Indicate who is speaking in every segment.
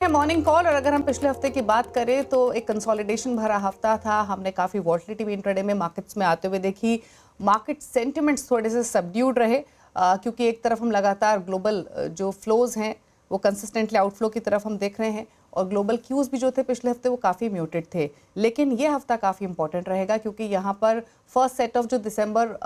Speaker 1: Morning call. और अगर हम पिछले हफ्ते की बात करें तो एक कंसोलिडेशन भरा हफ्ता था। हमने काफ़ी वॉलेटिलिटी भी इंट्राडे में मार्केट्स में आते हुए देखी। मार्केट सेंटिमेंट्स थोड़े से सबड्यूड रहे क्योंकि एक तरफ हम लगातार ग्लोबल जो फ्लोज हैं वो कंसिस्टेंटली आउटफ्लो की तरफ हम देख रहे हैं और ग्लोबल क्यूज़ भी जो थे पिछले हफ्ते वो काफ़ी म्यूटेड थे। लेकिन ये हफ्ता काफ़ी इंपॉर्टेंट रहेगा क्योंकि यहाँ पर फर्स्ट सेट ऑफ जो दिसंबर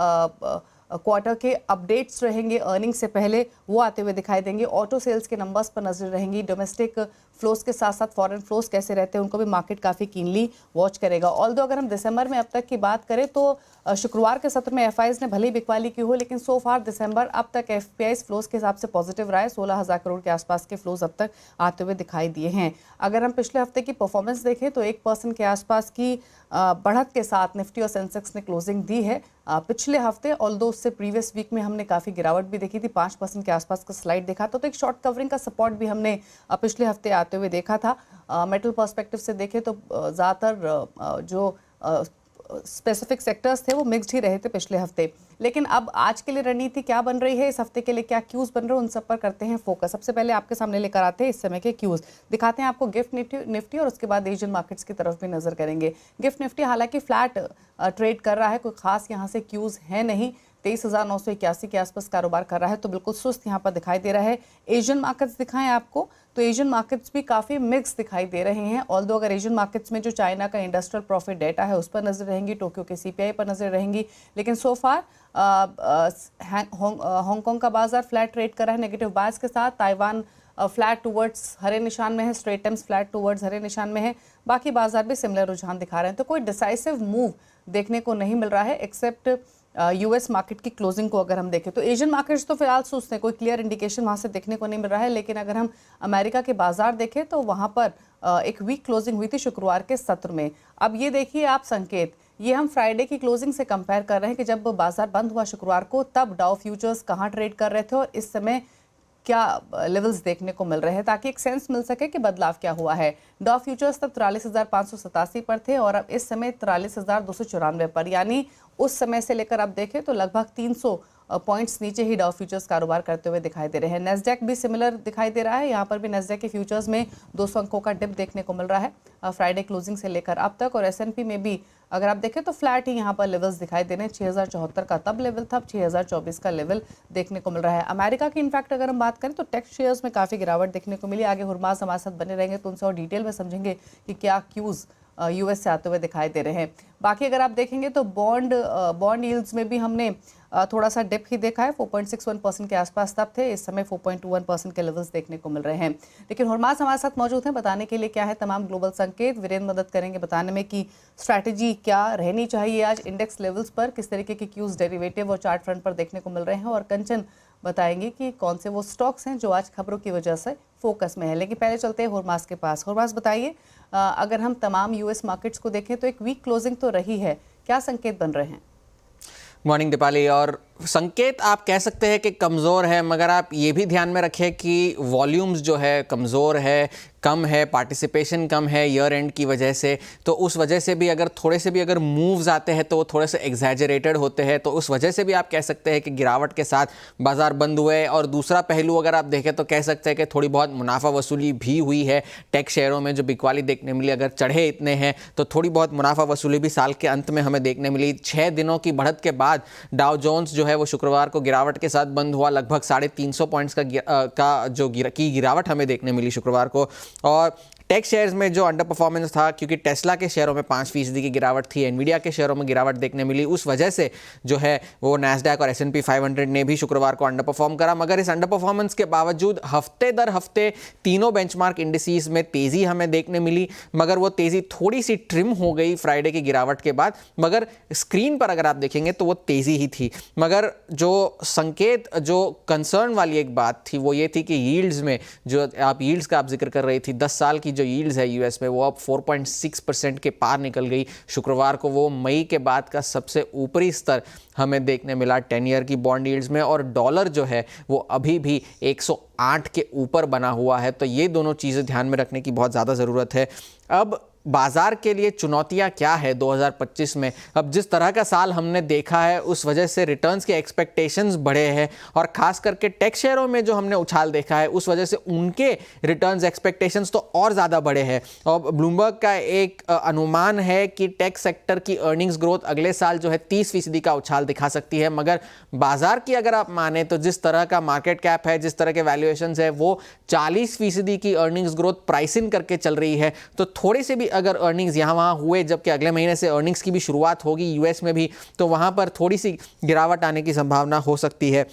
Speaker 1: क्वार्टर के अपडेट्स रहेंगे अर्निंग्स से पहले वो आते हुए दिखाई देंगे। ऑटो सेल्स के नंबर्स पर नजर रहेंगी। डोमेस्टिक फ्लोज के साथ साथ फॉरेन फ्लोज कैसे रहते हैं उनको भी मार्केट काफ़ी कीनली वॉच करेगा। ऑल्दो अगर हम दिसंबर में अब तक की बात करें तो शुक्रवार के सत्र में एफआईज ने भले ही बिकवाली की हो लेकिन सो फार दिसंबर अब तक एफपीआई फ्लोज के हिसाब से पॉजिटिव रहा है। 16,000 करोड़ के आसपास के फ्लोज अब तक आते हुए दिखाई दिए हैं। अगर हम पिछले हफ्ते की परफॉर्मेंस देखें तो 1% के आसपास की बढ़त के साथ निफ्टी और सेंसेक्स ने क्लोजिंग दी है पिछले हफ्ते। ऑल्दो उससे प्रीवियस वीक में हमने काफ़ी गिरावट भी देखी थी, 5% के आसपास का स्लाइड देखा तो एक शॉर्ट कवरिंग का सपोर्ट भी हमने पिछले हफ्ते आते हुए देखा था। मेटल पर्सपेक्टिव से देखें तो ज़्यादातर जो स्पेसिफिक सेक्टर्स थे वो मिक्स्ड ही रहे थे पिछले हफ्ते। लेकिन अब आज के लिए रणनीति क्या बन रही है, इस हफ्ते के लिए क्या क्यूज बन रहे हैं, उन सब पर करते हैं फोकस। सबसे पहले आपके सामने लेकर आते हैं इस समय के क्यूज, दिखाते हैं आपको गिफ्ट निफ्टी और उसके बाद एशियन मार्केट्स की तरफ भी नजर करेंगे। गिफ्ट निफ्टी हालांकि फ्लैट ट्रेड कर रहा है, कोई खास यहाँ से क्यूज है नहीं। 23,981 के आसपास कारोबार कर रहा है तो बिल्कुल सुस्त यहाँ पर दिखाई दे रहा है। एशियन मार्केट्स दिखाएं आपको तो एशियन मार्केट्स भी काफ़ी मिक्स दिखाई दे रहे हैं। ऑल्दो अगर एशियन मार्केट्स में जो चाइना का इंडस्ट्रियल प्रॉफिट डेटा है उस पर नजर रहेंगी, टोक्यो के सीपीआई पर नजर रहेंगी, लेकिन सो फार हांगकांग का बाजार फ्लैट ट्रेड कर रहा है नेगेटिव बायस के साथ। ताइवान फ्लैट टूवर्ड्स हरे निशान में है, स्ट्रेट टाइम्स फ्लैट टूवर्ड्स हरे निशान में है। बाकी बाजार भी सिमिलर रुझान दिखा रहे हैं तो कोई डिसाइसिव मूव देखने को नहीं मिल रहा है एक्सेप्ट यूएस मार्केट की क्लोजिंग को अगर हम देखें तो एशियन मार्केट्स तो फिलहाल सुस्त हैं, कोई क्लियर इंडिकेशन वहां से देखने को नहीं मिल रहा है। लेकिन अगर हम अमेरिका के बाजार देखें तो वहां पर एक वीक क्लोजिंग हुई थी शुक्रवार के सत्र में। अब ये देखिए आप संकेत, ये हम फ्राइडे की क्लोजिंग से कंपेयर कर रहे हैं कि जब बाजार बंद हुआ शुक्रवार को तब डाउ फ्यूचर्स कहाँ ट्रेड कर रहे थे और इस समय क्या लेवल्स देखने को मिल रहे हैं ताकि एक सेंस मिल सके कि बदलाव क्या हुआ है। डॉ फ्यूचर्स तब 43,587 पर थे और अब इस समय 43,294 पर, यानी उस समय से लेकर अब देखें तो लगभग 300 पॉइंट्स नीचे ही डाउ फ्यूचर्स कारोबार करते हुए दिखाई दे रहे हैं। नेस्डैक भी सिमिलर दिखाई दे रहा है, यहाँ पर भी नेस्डैक के फ्यूचर्स में 200 अंकों का डिप देखने को मिल रहा है फ्राइडे क्लोजिंग से लेकर अब तक। और एसएनपी में भी अगर आप देखें तो फ्लैट ही यहाँ पर लेवल्स दिखाई दे रहे हैं। 6,074 का तब लेवल था, अब 6,024 का लेवल देखने को मिल रहा है। अमेरिका की इनफैक्ट अगर हम बात करें तो टेक शेयर्स में काफ़ी गिरावट देखने को मिली। आगे हुरमास हमारे साथ बने रहेंगे तो उनसे और डिटेल में समझेंगे कि क्या क्यूज़ यूएस से आते हुए दिखाई दे रहे हैं। बाकी अगर आप देखेंगे तो बॉन्ड यील्ड्स में भी हमने थोड़ा सा डिप ही देखा है, 4.61% के आसपास तब थे, इस समय 4.21% के लेवल्स देखने को मिल रहे हैं। लेकिन हुरमास हमारे साथ मौजूद हैं बताने के लिए क्या है तमाम ग्लोबल संकेत। वीरेंद्र मदद करेंगे बताने में कि स्ट्रैटेजी क्या रहनी चाहिए आज इंडेक्स लेवल्स पर, किस तरीके के क्यूज डेरिवेटिव और चार्ट फ्रंट पर देखने को मिल रहे हैं। और कंचन बताएंगे कि कौन से वो स्टॉक्स हैं जो आज खबरों की वजह से फोकस में है। लेकिन पहले चलते हैं हुरमास के पास। हुरमास बताइए, अगर हम तमाम यूएस मार्केट्स को देखें तो एक वीक क्लोजिंग तो रही है, क्या संकेत बन रहे हैं?
Speaker 2: मॉर्निंग दीपाली। और संकेत आप कह सकते हैं कि कमज़ोर है, मगर आप ये भी ध्यान में रखें कि वॉल्यूम्स जो है कमज़ोर है, कम है, पार्टिसिपेशन कम है ईयर एंड की वजह से। तो उस वजह से भी अगर थोड़े से भी अगर मूव्स आते हैं तो वो थोड़े से एग्जैजरेटेड होते हैं, तो उस वजह से भी आप कह सकते हैं कि गिरावट के साथ बाजार बंद हुए। और दूसरा पहलू अगर आप देखें तो कह सकते हैं कि थोड़ी बहुत मुनाफा वसूली भी हुई है टेक शेयरों में, जो बिकवाली देखने मिली। अगर चढ़े इतने हैं तो थोड़ी बहुत मुनाफा वसूली भी साल के अंत में हमें देखने मिली। 6 दिनों की बढ़त के बाद डाउ जोन्स जो है वो शुक्रवार को गिरावट के साथ बंद हुआ, लगभग 350 पॉइंट्स का जो गिरावट हमें देखने मिली शुक्रवार को। और टेक शेयर्स में जो अंडर परफॉर्मेंस था, क्योंकि टेस्ला के शेयरों में 5% की गिरावट थी, एनवीडिया के शेयरों में गिरावट देखने मिली, उस वजह से जो है वो नैस्डैक और S&P 500 ने भी शुक्रवार को अंडर परफॉर्म करा। मगर इस अंडर परफॉर्मेंस के बावजूद हफ्ते दर हफ्ते तीनों बेंचमार्क इंडिसेस में तेज़ी हमें देखने मिली, मगर वो तेज़ी थोड़ी सी ट्रिम हो गई फ्राइडे की गिरावट के बाद। मगर स्क्रीन पर अगर आप देखेंगे तो वो तेज़ी ही थी। मगर जो संकेत, जो कंसर्न वाली एक बात थी वो ये थी कि यील्ड्स में, जो आप यील्ड्स का आप जिक्र कर रही थी, 10 साल की जो यील्ड्स है यूएस में वो अब 4.6% के पार निकल गई शुक्रवार को। वो मई के बाद का सबसे ऊपरी स्तर हमें देखने मिला 10 ईयर की बॉन्ड यील्ड्स में। और डॉलर जो है वो अभी भी 108 के ऊपर बना हुआ है। तो ये दोनों चीज़ें ध्यान में रखने की बहुत ज़्यादा ज़रूरत है। अब बाजार के लिए चुनौतियां क्या है 2025 में? अब जिस तरह का साल हमने देखा है उस वजह से रिटर्न्स के एक्सपेक्टेशंस बढ़े हैं और खास करके टेक शेयरों में जो हमने उछाल देखा है उस वजह से उनके रिटर्न्स एक्सपेक्टेशंस तो और ज़्यादा बढ़े हैं। और ब्लूमबर्ग का एक अनुमान है कि टेक सेक्टर की अर्निंग्स ग्रोथ अगले साल जो है 30% का उछाल दिखा सकती है, मगर बाजार की अगर आप माने तो जिस तरह का मार्केट कैप है, जिस तरह के वैल्यूएशंस है, वो 40% की अर्निंग्स ग्रोथ प्राइस इन करके चल रही है। तो थोड़ी से भी अगर अर्निंग्स यहाँ वहाँ हुए, जबकि अगले महीने से अर्निंग्स की भी शुरुआत होगी यूएस में भी, तो वहाँ पर थोड़ी सी गिरावट आने की संभावना हो सकती है।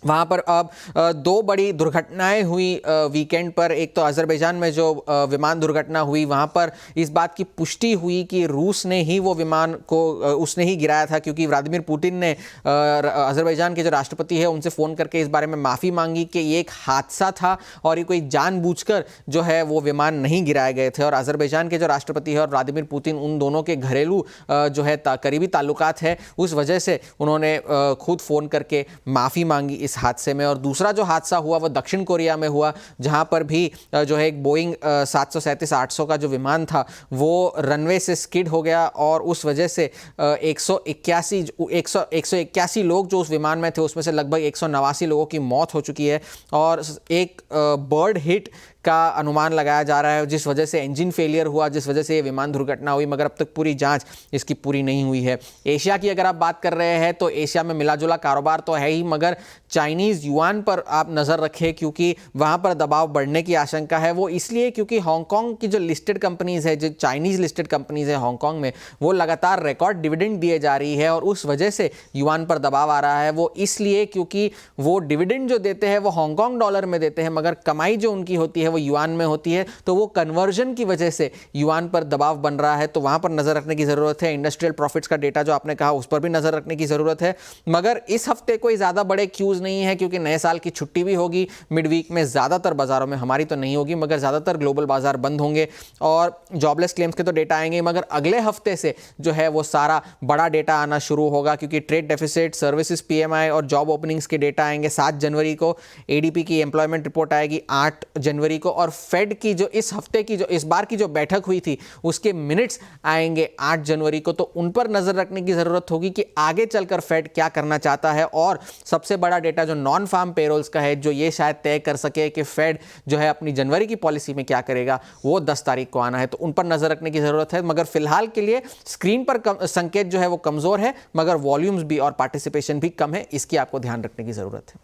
Speaker 2: वहाँ पर अब दो बड़ी दुर्घटनाएं हुई वीकेंड पर। एक तो अज़रबैजान में जो विमान दुर्घटना हुई, वहाँ पर इस बात की पुष्टि हुई कि रूस ने ही वो विमान को उसने ही गिराया था, क्योंकि व्लादिमीर पुतिन ने अज़रबैजान के जो राष्ट्रपति है उनसे फ़ोन करके इस बारे में माफ़ी मांगी कि ये एक हादसा था और ये कोई जानबूझकर जो है वो विमान नहीं गिराए गए थे। और अज़रबैजान के जो राष्ट्रपति है और व्लादिमीर पुतिन, उन दोनों के घरेलू जो है करीबी ताल्लुकात है, उस वजह से उन्होंने खुद फ़ोन करके माफ़ी मांगी इस हादसे में। और दूसरा जो हादसा हुआ वो दक्षिण कोरिया में हुआ, जहां पर भी जो है एक बोइंग 737-800 का जो विमान था वो रनवे से स्किड हो गया और उस वजह से 181 लोग जो उस विमान में थे उसमें से लगभग 189 लोगों की मौत हो चुकी है और एक बर्ड हिट का अनुमान लगाया जा रहा है, जिस वजह से इंजन फेलियर हुआ, जिस वजह से ये विमान दुर्घटना हुई, मगर अब तक पूरी जांच इसकी पूरी नहीं हुई है। एशिया की अगर आप बात कर रहे हैं तो एशिया में मिलाजुला कारोबार तो है ही, मगर चाइनीज़ युआन पर आप नज़र रखें क्योंकि वहाँ पर दबाव बढ़ने की आशंका है। वो इसलिए क्योंकि हांगकांग की जो लिस्टेड कंपनीज़ है, जो चाइनीज़ लिस्टेड कंपनीज़ है हांगकांग में, वो लगातार रिकॉर्ड डिविडेंड दिए जा रही है और उस वजह से युआन पर दबाव आ रहा है। वो इसलिए क्योंकि वो डिविडेंड जो देते हैं वो हांगकांग डॉलर में देते हैं, मगर कमाई जो उनकी होती है वो युआन में होती है, तो वो कन्वर्जन की वजह से युआन पर दबाव बन रहा है। तो वहां पर नजर रखने की जरूरत है। इंडस्ट्रियल प्रॉफिट्स का डेटा जो आपने कहा उस पर भी नजर रखने की जरूरत है, मगर इस हफ्ते कोई ज्यादा बड़े क्यूज नहीं है क्योंकि नए साल की छुट्टी भी होगी मिड वीक में। ज्यादातर बाजारों में, हमारी तो नहीं होगी, मगर ज्यादातर ग्लोबल बाजार बंद होंगे और जॉबलेस क्लेम्स के तो डेटा आएंगे, मगर अगले हफ्ते से जो है वो सारा बड़ा डेटा आना शुरू होगा क्योंकि ट्रेड डेफिसिट, सर्विसेज पीएमआई और जॉब ओपनिंग्स के डेटा आएंगे 7 जनवरी को। एडीपी की एम्प्लॉयमेंट रिपोर्ट आएगी 8 जनवरी को और फेड की जो इस हफ्ते की जो इस बार की जो बैठक हुई थी उसके मिनट्स आएंगे 8 जनवरी को। तो उन पर नजर रखने की जरूरत होगी कि आगे चलकर फेड क्या करना चाहता है। और सबसे बड़ा डेटा जो नॉन फार्म पेरोल्स का है, जो ये शायद तय कर सके कि फेड जो है अपनी जनवरी की पॉलिसी में क्या करेगा, वो 10 तारीख को आना है। तो उन पर नजर रखने की जरूरत है, मगर फिलहाल के लिए स्क्रीन पर संकेत जो है वो कमजोर है, मगर वॉल्यूम्स भी और पार्टिसिपेशन भी कम है, इसकी आपको ध्यान रखने की जरूरत है।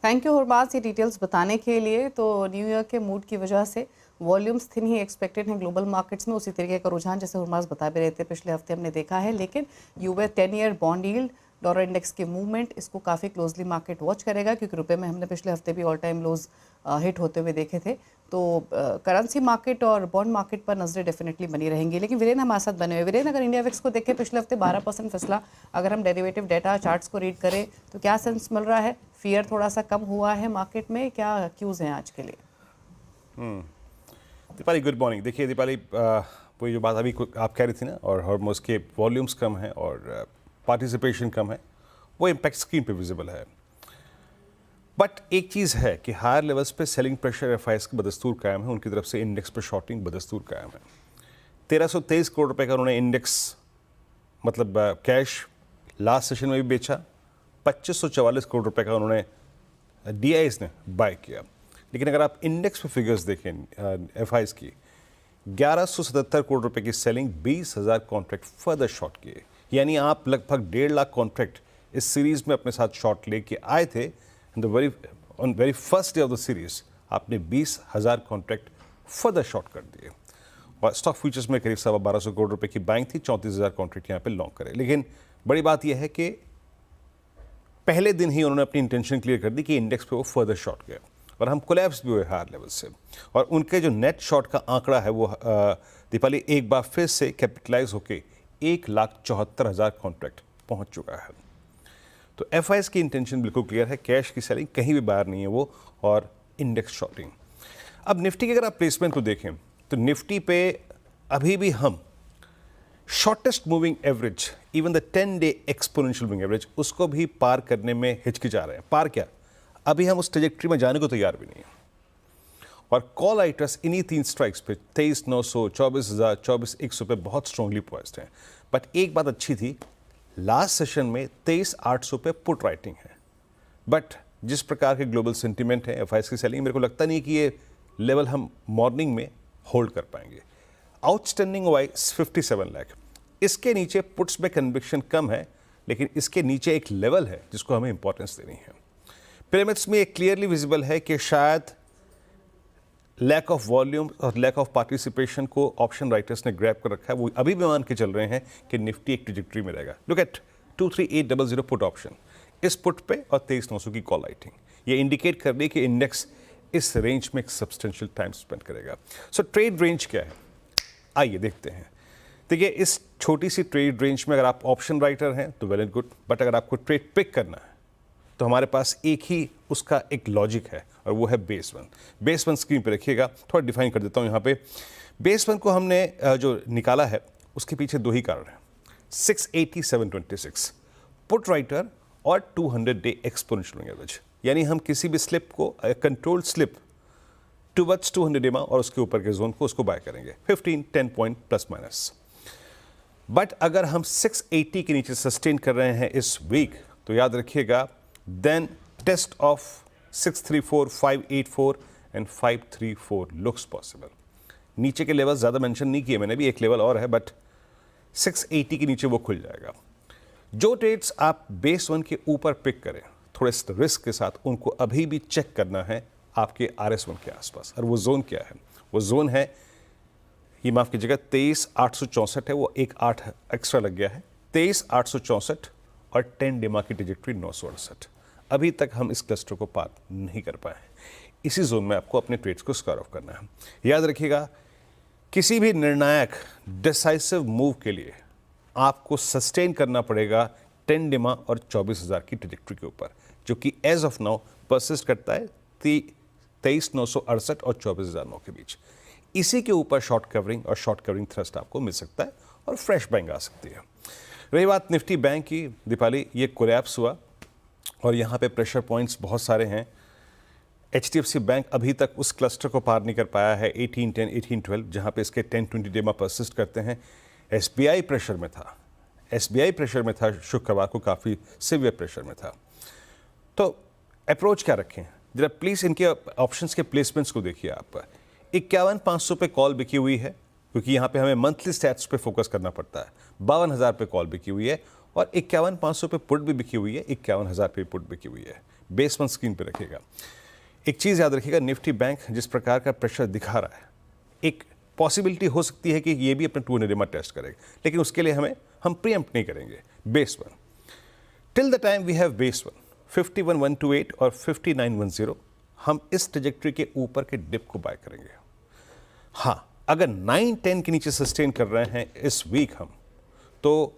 Speaker 1: थैंक यू हुरबाज ये डिटेल्स बताने के लिए। तो न्यू ईयर के मूड की वजह से वॉल्यूम्स थिन ही एक्सपेक्टेड हैं ग्लोबल मार्केट्स में। उसी तरीके का रुझान जैसे हुरबाज बता भी रहे थे पिछले हफ्ते हमने देखा है, लेकिन US 10 year bond yield, dollar index की मूवमेंट, इसको काफ़ी क्लोजली मार्केट वॉच करेगा क्योंकि रुपए में हमने पिछले हफ्ते भी ऑल टाइम लोज हिट होते हुए देखे थे। तो करेंसी मार्केट और बॉन्ड मार्केट पर नजरें डेफिनेटली बनी रहेंगी। लेकिन वीरेन हमारे साथ बने हुए। वीरेन, अगर इंडिया विक्स को देखें पिछले हफ्ते 12% फिसला, अगर हम डेरिवेटिव डेटा चार्ट्स को रीड करें तो क्या सेंस मिल रहा है? फियर थोड़ा सा कम हुआ है मार्केट में, क्या क्यूज हैं आज के लिए?
Speaker 3: Deepali, good morning. देखिए दीपाली, वही जो बात अभी आप कह रही थी ना, और हॉर्मोज के वॉल्यूम्स कम है और पार्टिसिपेशन कम है, वो इम्पैक्ट स्क्रीन पे विजिबल है। बट एक चीज़ है कि हायर लेवल्स पे सेलिंग प्रेशर एफआईएस की बदस्तूर कायम है, उनकी तरफ से इंडेक्स पर शॉर्टिंग बदस्तूर कायम है। 1323 करोड़ रुपए का उन्होंने इंडेक्स मतलब कैश लास्ट सेशन में भी बेचा। 2544 करोड़ रुपए का उन्होंने डीआईएस ने बाय किया। लेकिन अगर आप इंडेक्स पे फिगर्स देखें एफआईएस की, 1177 करोड़ रुपए की सेलिंग, 20,000 कॉन्ट्रैक्ट फर्दर शॉर्ट किए। यानी आप लगभग 1.5 लाख कॉन्ट्रैक्ट इस सीरीज में अपने साथ शॉर्ट लेके आए थे। On very first day of the series आपने 20,000 कॉन्ट्रैक्ट फर्दर शॉर्ट कर दिए और स्टॉक फ्यूचर्स में करीब 1250 करोड़ रुपए की बाइंग थी। 34,000 कॉन्ट्रैक्ट यहाँ पे लॉन्ग करे। लेकिन बड़ी बात यह है कि पहले दिन ही उन्होंने अपनी इंटेंशन क्लियर कर दी कि इंडेक्स पे वो फर्दर शॉर्ट गए और हम कोलैप्स भी हुए हायर लेवल से। और उनके जो नेट शॉर्ट का आंकड़ा है वो दीपाली एक बार फिर से कैपिटलाइज होके 1,74,000 कॉन्ट्रैक्ट पहुंच चुका है। तो एफआईएस की इंटेंशन बिल्कुल क्लियर है, कैश की सेलिंग कहीं भी बाहर नहीं है वो, और इंडेक्स शॉर्टिंग। अब निफ्टी की अगर आप प्लेसमेंट को देखें तो निफ्टी पे अभी भी हम shortest moving average, even the 10 day exponential moving average, उसको भी पार करने में हिचकिचा रहे हैं। पार क्या, अभी हम उस ट्रेजेक्ट्री में जाने को तैयार भी नहीं है। और कॉल राइटर्स इन्हीं 3 स्ट्राइक्स पे 23,900, 24,000, 24,100 पे बहुत स्ट्रांगली पॉइज्ड हैं। बट एक बात अच्छी थी, लास्ट सेशन में 23,800 पे पुट राइटिंग है। बट जिस प्रकार के ग्लोबल सेंटिमेंट है एफआईएस की सेलिंग, मेरे को लगता नहीं कि ये लेवल हम मॉर्निंग में होल्ड कर पाएंगे। आउटस्टैंडिंग वाइज 57 लाख, इसके नीचे पुट्स में कन्विक्शन कम है, लेकिन इसके नीचे एक लेवल है जिसको हमें इंपॉर्टेंस देनी है। पिरामिड्स में एक क्लियरली विजिबल है कि शायद लैक ऑफ वॉल्यूम और लैक ऑफ पार्टिसिपेशन को ऑप्शन राइटर्स ने ग्रैब कर रखा है। वो अभी भी मान के चल रहे हैं कि निफ्टी एक ट्रैजेक्टरी में रहेगा। लुक एट 23800 पुट ऑप्शन, इस पुट पे और 23,900 की कॉल राइटिंग, ये इंडिकेट कर रही है कि इंडेक्स इस रेंज में एक सब्सटेंशियल टाइम स्पेंड करेगा। सो ट्रेड रेंज क्या है, आइए देखते हैं। देखिए, इस छोटी सी ट्रेड रेंज में अगर आप ऑप्शन राइटर हैं तो वेल एंड गुड, बट अगर आपको ट्रेड पिक करना है तो हमारे पास एक ही उसका एक लॉजिक है और वो है base one. Base one screen पे रखिएगा, थोड़ा डिफाइन कर देता हूँ यहाँ पे। बेस वन को हमने जो निकाला है उसके पीछे 2 ही कारण हैं, 680, 726 पुट राइटर और 200 डे एक्सपोनेंशियल एवरेज। यानी हम किसी भी स्लिप को कंट्रोल्ड स्लिप टुवर्ड्स 200 डेमा और उसके ऊपर के जोन को उसको बाय करेंगे 15-10 पॉइंट प्लस माइनस। बट अगर हम 680 के नीचे सस्टेन कर रहे हैं इस वीक तो याद रखिएगा, then test of 634, 584 and 534 looks possible. नीचे के लेवल ज़्यादा मेंशन नहीं किए मैंने भी, एक लेवल और है, बट 680 के नीचे वो खुल जाएगा। जो ट्रेड्स आप बेस वन के ऊपर पिक करें थोड़े रिस्क के साथ, उनको अभी भी चेक करना है आपके RS1 के आसपास। और वो जोन क्या है, वो जोन है, ये माफ़ कीजिएगा 23,864 है, वो एक 8 एक्स्ट्रा लग गया है, 23,864 और 10 डेमा की ट्रैजेक्टरी 968। अभी तक हम इस क्लस्टर को पार नहीं कर पाए हैं। इसी जोन में आपको अपने ट्रेड्स को स्क्वायर ऑफ करना है। याद रखिएगा, किसी भी निर्णायक डिसाइसिव मूव के लिए आपको सस्टेन करना पड़ेगा 10 डेमा और 24,000 की ट्रैजेक्टरी के ऊपर, जो कि एज ऑफ नाउ परसिस्ट करता है 23,968 और 24,009 के बीच। इसी के ऊपर शॉर्ट कवरिंग और शॉर्ट कवरिंग थ्रस्ट आपको मिल सकता है और फ्रेश बाइंग आ सकती है। रही बात निफ्टी बैंक की, दीपाली, ये कोलैप्स हुआ और यहाँ पे प्रेशर पॉइंट्स बहुत सारे हैं। HDFC बैंक अभी तक उस क्लस्टर को पार नहीं कर पाया है 1810, 1812, जहाँ पे इसके 10-20 डेमा परसिस्ट करते हैं। SBI प्रेशर में था, SBI प्रेशर में था, शुक्रवार को काफ़ी सिवियर प्रेशर में था। तो अप्रोच क्या रखें जरा प्लीज़, इनके ऑप्शंस के प्लेसमेंट्स को देखिए आप। 51,500 पे कॉल बिकी हुई है, क्योंकि यहाँ पे हमें मंथली स्टैट्स पे फोकस करना पड़ता है। 52,000 पे कॉल बिकी हुई है और 51,500 पे पुट भी बिकी हुई है, 51,000 पे पुट बिकी हुई है। बेस वन स्क्रीन पे रखिएगा। एक चीज़ याद रखिएगा, निफ्टी बैंक जिस प्रकार का प्रेशर दिखा रहा है, एक पॉसिबिलिटी हो सकती है कि ये भी अपने 200 डेमा टेस्ट करेगा, लेकिन उसके लिए हम प्रीएम्प्ट नहीं करेंगे। Base one till the time we have base one 51,128 और 59,110, हम इस ट्रैजेक्टरी के ऊपर के डिप को बाय करेंगे। हाँ, अगर 9-10 के नीचे सस्टेन कर रहे हैं इस वीक हम, तो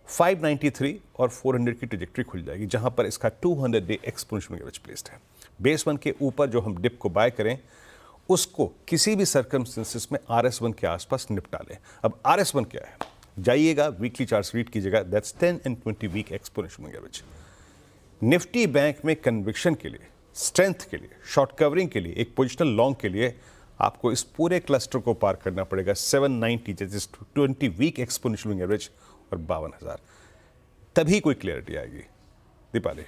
Speaker 3: 593 और 400 की ट्रैजेक्टरी खुल जाएगी, जहां पर इसका 200 डे एक्सपोनेंशियल एवरेज प्लेस्ड है। बेस वन के ऊपर जो हम डिप को बाय करें, उसको किसी भी सर्कमस्टेंसेस में RS1 के आसपास निपटा लें। अब RS1 क्या है, जाइएगा वीकली चार्ट्स रीड कीजिएगा, that's 10 and 20 week exponential average. Nifty bank में कन्विक्शन के लिए, स्ट्रेंथ के लिए, शॉर्ट कवरिंग के लिए, एक पोजिशनल लॉन्ग के लिए आपको इस पूरे क्लस्टर को पार करना पड़ेगा 790, जैसे 20 वीक एक्सपोनेंशियल एवरेज और 52,000, तभी कोई क्लियरिटी आएगी। दीपाली,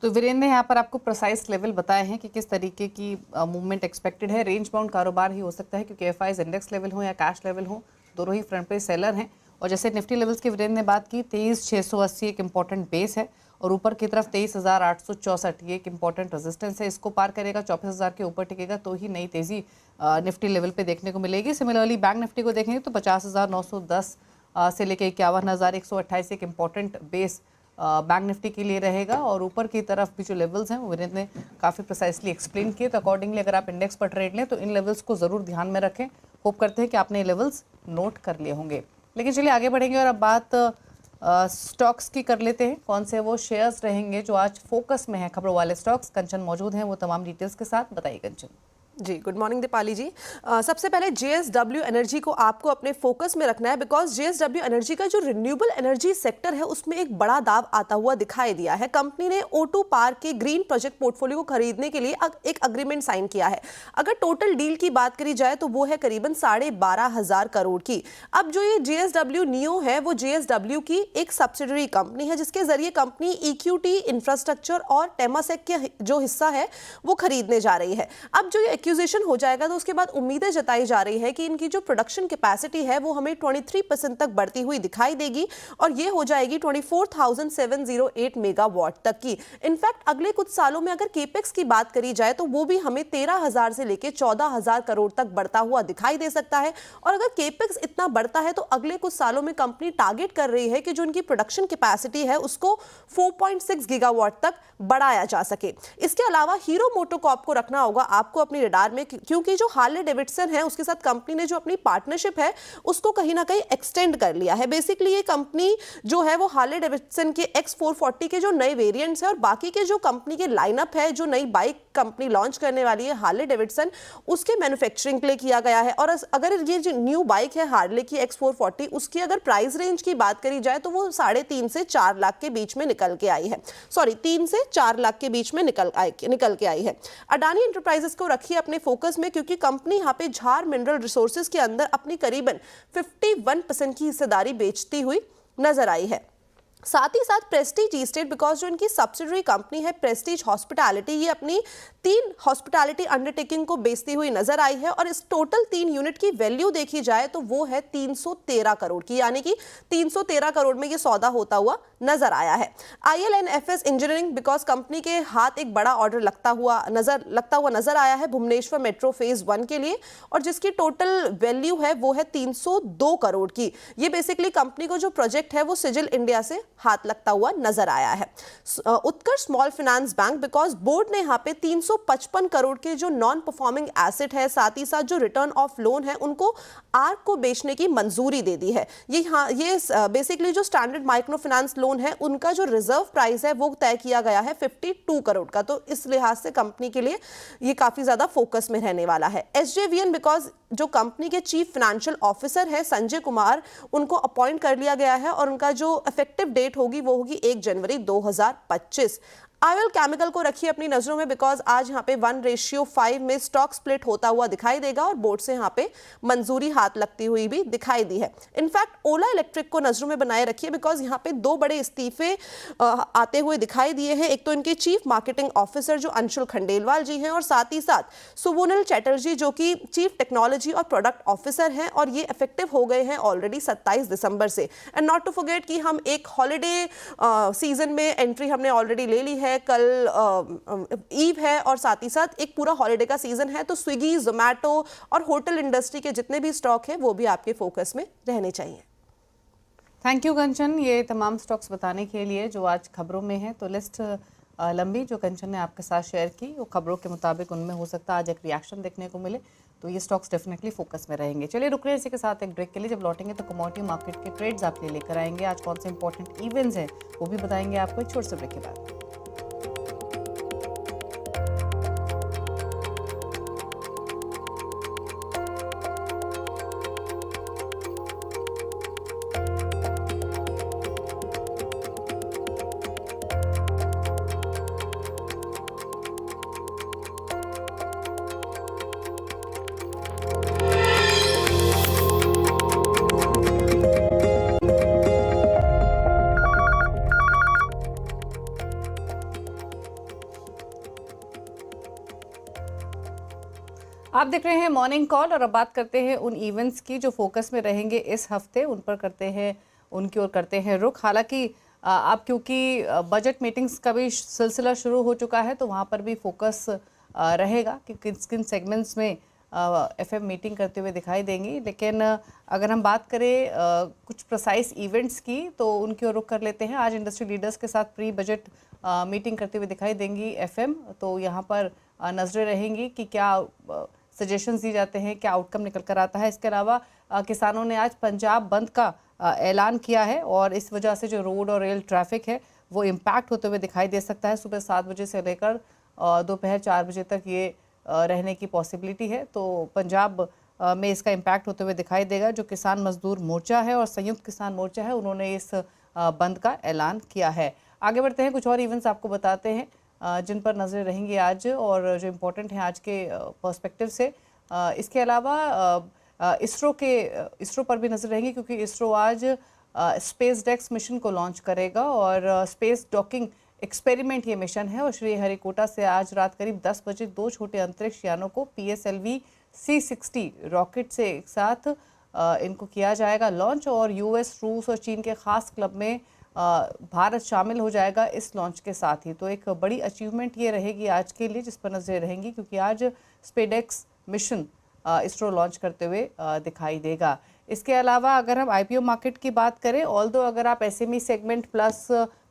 Speaker 1: तो वीरेंद्र ने यहाँ पर आपको प्रिसाइज लेवल बताए हैं कि किस तरीके की मूवमेंट एक्सपेक्टेड है। रेंज बाउंड कारोबार ही हो सकता है, क्योंकि एफआईज इंडेक्स लेवल हो या कैश लेवल हो, दोनों ही फ्रंट पे सेलर हैं। और जैसे निफ्टी लेवल्स की वीरेंद्र ने बात की, 23,680 एक इंपॉर्टेंट बेस है और ऊपर की तरफ 23,864 ये एक इंपॉर्टेंट रेजिस्टेंस है। इसको पार करेगा, 24,000 के ऊपर टिकेगा तो ही नई तेजी निफ्टी लेवल पे देखने को मिलेगी। सिमिलरली बैंक निफ्टी को देखेंगे तो 50,910 से लेकर 51,128 एक इंपॉर्टेंट बेस बैंक निफ्टी के लिए रहेगा। और ऊपर की तरफ भी जो लेवल्स हैं वो वीरेंद्र ने काफ़ी प्रिसाइसली एक्सप्लेन किए। तो अकॉर्डिंगली अगर आप इंडेक्स पर ट्रेड लें तो इन लेवल्स को ज़रूर ध्यान में रखें। होप करते हैं कि आपने ये लेवल्स नोट कर लिए होंगे। लेकिन चलिए आगे बढ़ेंगे और अब बात स्टॉक्स की कर लेते हैं। कौन से वो शेयर्स रहेंगे जो आज फोकस में है, खबरों वाले स्टॉक्स। कंचन मौजूद हैं वो तमाम डिटेल्स के साथ। बताइए कंचन।
Speaker 4: जी, गुड मॉर्निंग दीपाली जी। सबसे पहले JSW एनर्जी को आपको अपने फोकस में रखना है, बिकॉज JSW एनर्जी का जो रिन्यूएबल एनर्जी सेक्टर है उसमें एक बड़ा दाव आता हुआ दिखाई दिया है। कंपनी ने O2 पार्क के ग्रीन प्रोजेक्ट पोर्टफोलियो को खरीदने के लिए एक अग्रीमेंट साइन किया है। अगर टोटल डील की बात करी जाए तो वो है करीबन 12,500 करोड़ की। अब जो ये JSW नियो है वो JSW की एक सब्सिडरी कंपनी है, जिसके जरिए कंपनी EQT इंफ्रास्ट्रक्चर और टेमासेक के जो हिस्सा है वो खरीदने जा रही है। अब जो ये एक्विजिशन हो जाएगा तो उसके बाद उम्मीदें जताई जा रही है कि इनकी जो प्रोडक्शन कैपेसिटी है वो हमें 23% तक बढ़ती हुई दिखाई देगी और ये हो जाएगी 24,708 मेगावाट तक की। इनफैक्ट अगले कुछ सालों में अगर केपेक्स की बात करी जाए तो वो भी हमें 13,000 से लेकर 14,000 करोड़ तक बढ़ता हुआ दिखाई दे सकता है। और अगर केपेक्स इतना बढ़ता है तो अगले कुछ सालों में कंपनी टारगेट कर रही है कि जो उनकी प्रोडक्शन कैपेसिटी है उसको 4.6 गीगावाट तक बढ़ाया जा सके। इसके अलावा हीरो मोटोकॉर्प को रखना होगा आपको अपनी रडार में, क्योंकि जो हार्ले डेविडसन है उसके साथ कंपनी ने जो अपनी पार्टनरशिप है उसको कहीं ना कहीं एक्सटेंड कर लिया है। बेसिकली ये कंपनी जो है वो हार्ले डेविडसन के X440 के जो नए वेरिएंट्स है और बाकी के जो कंपनी के लाइनअप है, जो नई बाइक कंपनी लॉन्च करने वाली है हार्ले डेविडसन, उसके मैन्युफैक्चरिंग के लिए किया गया है। और अगर ये जो न्यू बाइक है हार्ले की X440, उसकी अगर प्राइस रेंज की बात करी जाए तो वो 3.5 से 4 लाख के बीच में निकल के आई है। 3 से 4 लाख के बीच में निकल के आई है। अडानी एंटरप्राइजेस को रखिए अपने फोकस में, क्योंकि कंपनी यहाँ पे झार मिनरल रिसोर्सेज के अंदर अपनी करीबन 51% की हिस्सेदारी बेचती हुई नजर आई है। साथ ही साथ प्रेस्टीज इस्टेट, बिकॉज जो इनकी सब्सिडरी कंपनी है प्रेस्टीज हॉस्पिटैलिटी, ये अपनी 3 हॉस्पिटैलिटी अंडरटेकिंग को बेचती हुई नजर आई है और इस टोटल 3 यूनिट की वैल्यू देखी जाए तो वो है 313 करोड़ की, यानी कि 313 करोड़ में ये सौदा होता हुआ नजर आया है। IL&FS इंजीनियरिंग, बिकॉज कंपनी के हाथ एक बड़ा ऑर्डर लगता हुआ नजर आया है भुवनेश्वर मेट्रो फेज 1 के लिए, और जिसकी टोटल वैल्यू है वो है 302 करोड़ की। ये बेसिकली कंपनी को जो प्रोजेक्ट है वो सिजिल इंडिया से हाथ लगता हुआ नजर आया है। Utkarsh small finance bank, because board ने यहाँ पे 355 करोड़ के जो नॉन परफॉर्मिंग एसेट है, साथ ही साथ जो रिटर्न ऑफ लोन है, उनको आर्क को बेचने की मंजूरी दे दी है। ये बेसिकली जो स्टैंडर्ड माइक्रो फाइनेंस लोन है उनका जो रिजर्व प्राइस है वो तय किया गया है 52 करोड़ का, तो इस लिहाज से कंपनी के लिए ये काफी ज्यादा फोकस में रहने वाला है। SJVN, बिकॉज जो कंपनी के चीफ फाइनेंशियल ऑफिसर है संजय कुमार, उनको अपॉइंट कर लिया गया है और उनका जो इफेक्टिव डेट होगी वो होगी 1 जनवरी 2025। IOL केमिकल को रखिए अपनी नजरों में, बिकॉज आज यहाँ पे 1:5 में स्टॉक स्प्लिट होता हुआ दिखाई देगा और बोर्ड से यहाँ पे मंजूरी हाथ लगती हुई भी दिखाई दी है। इनफैक्ट ओला इलेक्ट्रिक को नजरों में बनाए रखिए, बिकॉज यहाँ पे 2 बड़े इस्तीफे आते हुए दिखाई दिए हैं। एक तो इनके चीफ मार्केटिंग ऑफिसर जो अंशुल खंडेलवाल जी हैं, और साथ ही साथ सुवोनल चैटर्जी जो कि चीफ टेक्नोलॉजी और प्रोडक्ट ऑफिसर हैं, और ये इफेक्टिव हो गए हैं ऑलरेडी 27 दिसंबर से। एंड नॉट टू फॉरगेट कि हम एक हॉलीडे सीजन में एंट्री हमने ऑलरेडी ले ली है, कल ईव है और साथ ही साथ एक पूरा हॉलीडे का सीजन है, तो स्विगी, जोमैटो और होटल इंडस्ट्री के जितने भी स्टॉक है वो भी आपके फोकस में रहने चाहिए।
Speaker 1: थैंक यू कंचन, ये तमाम स्टॉक्स बताने के लिए जो आज खबरों में है। तो लिस्ट लंबी जो कंचन ने आपके साथ शेयर की, वो खबरों के मुताबिक उनमें हो सकता है आज एक रिएक्शन देखने को मिले, तो ये स्टॉक्स डेफिनेटली फोकस में रहेंगे। चलिए रुक रहे हैं इसी के साथ एक ब्रेक के लिए। जब लौटेंगे तो कमोडिटी मार्केट के ट्रेड्स आपके लिए लेकर आएंगे। आज कौन से इंपॉर्टेंट इवेंट्स हैं वो भी बताएंगे आपको एक छोटे से ब्रेक के बाद। आप देख रहे हैं मॉर्निंग कॉल और अब बात करते हैं उन इवेंट्स की जो फोकस में रहेंगे इस हफ्ते। उन पर करते हैं, उनकी ओर करते हैं रुख। हालांकि अब क्योंकि बजट मीटिंग्स का भी सिलसिला शुरू हो चुका है तो वहाँ पर भी फोकस रहेगा कि किन सेगमेंट्स में FM मीटिंग करते हुए दिखाई देंगी। लेकिन अगर हम बात करें कुछ प्रिसाइज इवेंट्स की तो उनकी ओर रुख कर लेते हैं। आज इंडस्ट्री लीडर्स के साथ प्री बजट मीटिंग करते हुए दिखाई देंगी FM, तो यहाँ पर नजरें रहेंगी कि क्या सजेशंस दी जाते हैं, क्या आउटकम निकल कर आता है। इसके अलावा किसानों ने आज पंजाब बंद का ऐलान किया है और इस वजह से जो रोड और रेल ट्रैफिक है वो इम्पैक्ट होते हुए दिखाई दे सकता है। सुबह 7 बजे से लेकर दोपहर 4 बजे तक ये रहने की पॉसिबिलिटी है। तो पंजाब में इसका इम्पैक्ट होते हुए दिखाई देगा। जो किसान मजदूर मोर्चा है और संयुक्त किसान मोर्चा है, उन्होंने इस बंद का ऐलान किया है। आगे बढ़ते हैं, कुछ और इवेंट्स आपको बताते हैं जिन पर नजरें रहेंगी आज और जो इम्पोर्टेंट हैं आज के पर्सपेक्टिव से। इसके अलावा इसरो पर भी नजर रहेंगी, क्योंकि इसरो आज स्पेस डेक्स मिशन को लॉन्च करेगा और स्पेस डॉकिंग एक्सपेरिमेंट ये मिशन है। और श्रीहरिकोटा से आज रात करीब 10 बजे 2 छोटे अंतरिक्ष यानों को PSLV C60 रॉकेट से एक साथ इनको किया जाएगा लॉन्च। और US, रूस और चीन के खास क्लब में भारत शामिल हो जाएगा इस लॉन्च के साथ ही। तो एक बड़ी अचीवमेंट ये रहेगी आज के लिए, जिस पर नजरें रहेंगी, क्योंकि आज स्पेडेक्स मिशन इसरो लॉन्च करते हुए दिखाई देगा। इसके अलावा अगर हम IPO मार्केट की बात करें, ऑल्दो अगर आप SME segment plus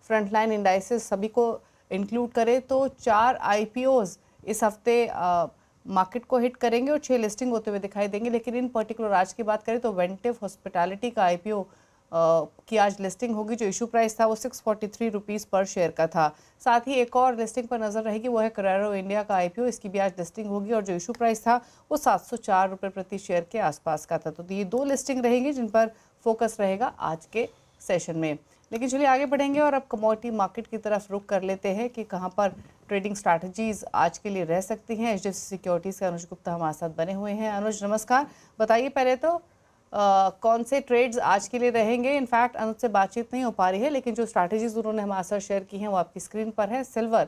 Speaker 1: frontline indices सभी को इंक्लूड करें तो 4 IPOs इस हफ्ते मार्केट को हिट करेंगे और 6 लिस्टिंग होते हुए दिखाई देंगे। लेकिन इन पर्टिकुलर आज की बात करें तो वेंटिव हॉस्पिटैलिटी का IPO की आज लिस्टिंग होगी। जो इशू प्राइस था वो 643 रुपीज़ पर शेयर का था। साथ ही एक और लिस्टिंग पर नजर रहेगी, वो है करेरो इंडिया का IPO। इसकी भी आज लिस्टिंग होगी और जो इशू प्राइस था वो 704 रुपये प्रति शेयर के आसपास का था। तो ये 2 लिस्टिंग रहेंगी जिन पर फोकस रहेगा आज के सेशन में। लेकिन चलिए आगे बढ़ेंगे और अब कमोडिटी मार्केट की तरफ रुख कर लेते हैं कि कहाँ पर ट्रेडिंग स्ट्रैटेजीज आज के लिए रह सकती हैं। HDFC सिक्योरिटीज़ के अनुज गुप्ता हमारे साथ बने हुए हैं। अनुज नमस्कार, बताइए पहले तो कौन से ट्रेड्स आज के लिए रहेंगे। इनफैक्ट अनुज से बातचीत नहीं हो पा रही है, लेकिन जो स्ट्रैटेजीज उन्होंने हमारे साथ शेयर की हैं वो आपकी स्क्रीन पर है। सिल्वर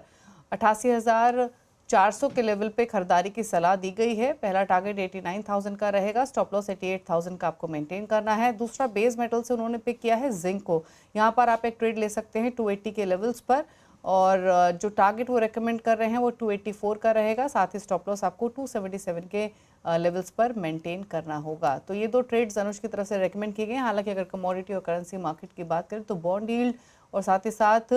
Speaker 1: 88,400 के लेवल पे खरीदारी की सलाह दी गई है। पहला टारगेट 89,000 का रहेगा, स्टॉप लॉस 88,000 का आपको मेंटेन करना है। दूसरा बेस मेटल से उन्होंने पिक किया है जिंक को। यहाँ पर आप एक ट्रेड ले सकते हैं 280 के लेवल्स पर और जो टारगेट वो रेकमेंड कर रहे हैं वो 284 का रहेगा। साथ ही स्टॉप लॉस आपको 277 के लेवल्स पर मेंटेन करना होगा। तो ये 2 ट्रेड्स अनुज की तरफ से रेकमेंड किए गए हैं। हालांकि अगर कमोडिटी और करेंसी मार्केट की बात करें तो बॉन्ड यील्ड और साथ ही साथ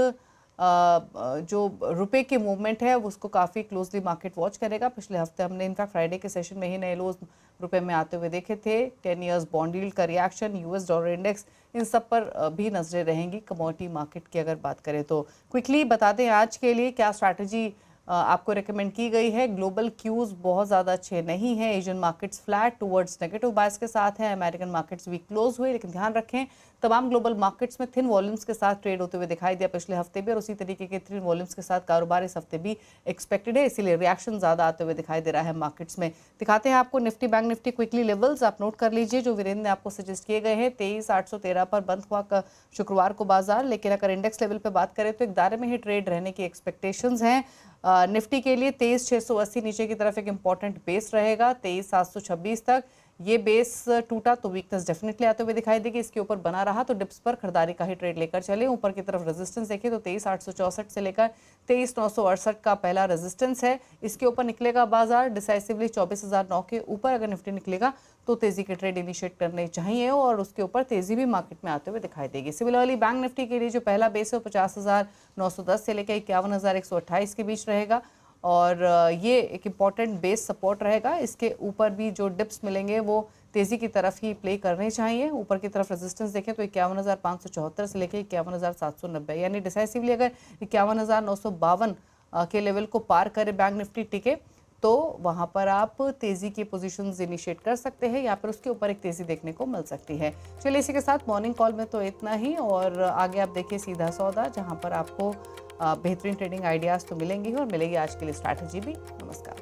Speaker 1: जो रुपए की मूवमेंट है उसको काफ़ी क्लोजली मार्केट वॉच करेगा। पिछले हफ्ते हमने इनफैक्ट फ्राइडे के सेशन में ही नए लोज रुपए में आते हुए देखे थे। 10 इयर्स बॉन्ड यील्ड का रिएक्शन, US डॉलर इंडेक्स, इन सब पर भी नजरें रहेंगी कमोडिटी मार्केट की अगर बात करें तो। क्विकली बता दें आज के लिए क्या स्ट्रैटेजी आपको रेकमेंड की गई है। ग्लोबल क्यूज बहुत ज़्यादा अच्छे नहीं हैं। Asian markets flat towards negative bias के साथ हैं। अमेरिकन मार्केट्स वीक क्लोज हुए, लेकिन ध्यान रखें तमाम ग्लोबल मार्केट्स में थिन वॉल्यूम्स के साथ ट्रेड होते हुए दिखाई दिया पिछले हफ्ते भी, और उसी तरीके के थिन वॉल्यूम्स के साथ कारोबार इस हफ्ते भी एक्सपेक्टेड है। इसीलिए रिएक्शन ज़्यादा आते हुए दिखाई दे रहा है मार्केट्स में। दिखाते हैं आपको Nifty bank Nifty quickly levels, आप नोट कर लीजिए जो वीरेंद्र ने आपको सजेस्ट किए गए हैं। 23,813 पर बंद हुआ शुक्रवार को बाजार, लेकिन अगर इंडेक्स लेवल पर बात करें तो एक दायरे में ही ट्रेड रहने की एक्सपेक्टेशंस हैं। निफ्टी के लिए 23,680 नीचे की तरफ एक इंपॉर्टेंट बेस रहेगा। 23,726 तक ये बेस टूटा तो वीकनेस डेफिनेटली आते हुए दिखाई देगी। इसके ऊपर बना रहा तो डिप्स पर खरीदारी का ही ट्रेड लेकर चले। ऊपर की तरफ रेजिस्टेंस देखिए तो 23,864 से लेकर 23,968 का पहला रेजिस्टेंस है। इसके ऊपर निकलेगा बाजार डिसाइसिवली 24,009 के ऊपर अगर निफ्टी निकलेगा तो तेजी के ट्रेड इनिशिएट करने चाहिए और उसके ऊपर तेजी भी मार्केट में आते हुए दिखाई देगी। सिमिलरली बैंक निफ्टी के लिए जो पहला बेस है वो 50,910 से लेकर 51,128 के बीच रहेगा और ये एक इम्पॉर्टेंट बेस सपोर्ट रहेगा। इसके ऊपर भी जो डिप्स मिलेंगे वो तेजी की तरफ ही प्ले करने चाहिए। ऊपर की तरफ रेजिस्टेंस देखें तो 51,574 से लेकर 51,790, यानी डिसाइसिवली अगर 51,952 के लेवल को पार करे बैंक निफ्टी टिके तो वहां पर आप तेजी की पोजीशंस इनिशिएट कर सकते हैं या फिर उसके ऊपर एक तेजी देखने को मिल सकती है। चलिए इसी के साथ मॉर्निंग कॉल में तो इतना ही और आगे आप देखिए सीधा सौदा, जहां पर आपको बेहतरीन ट्रेडिंग आइडियाज़ तो मिलेंगे ही और मिलेगी आज के लिए स्ट्रैटेजी भी। नमस्कार।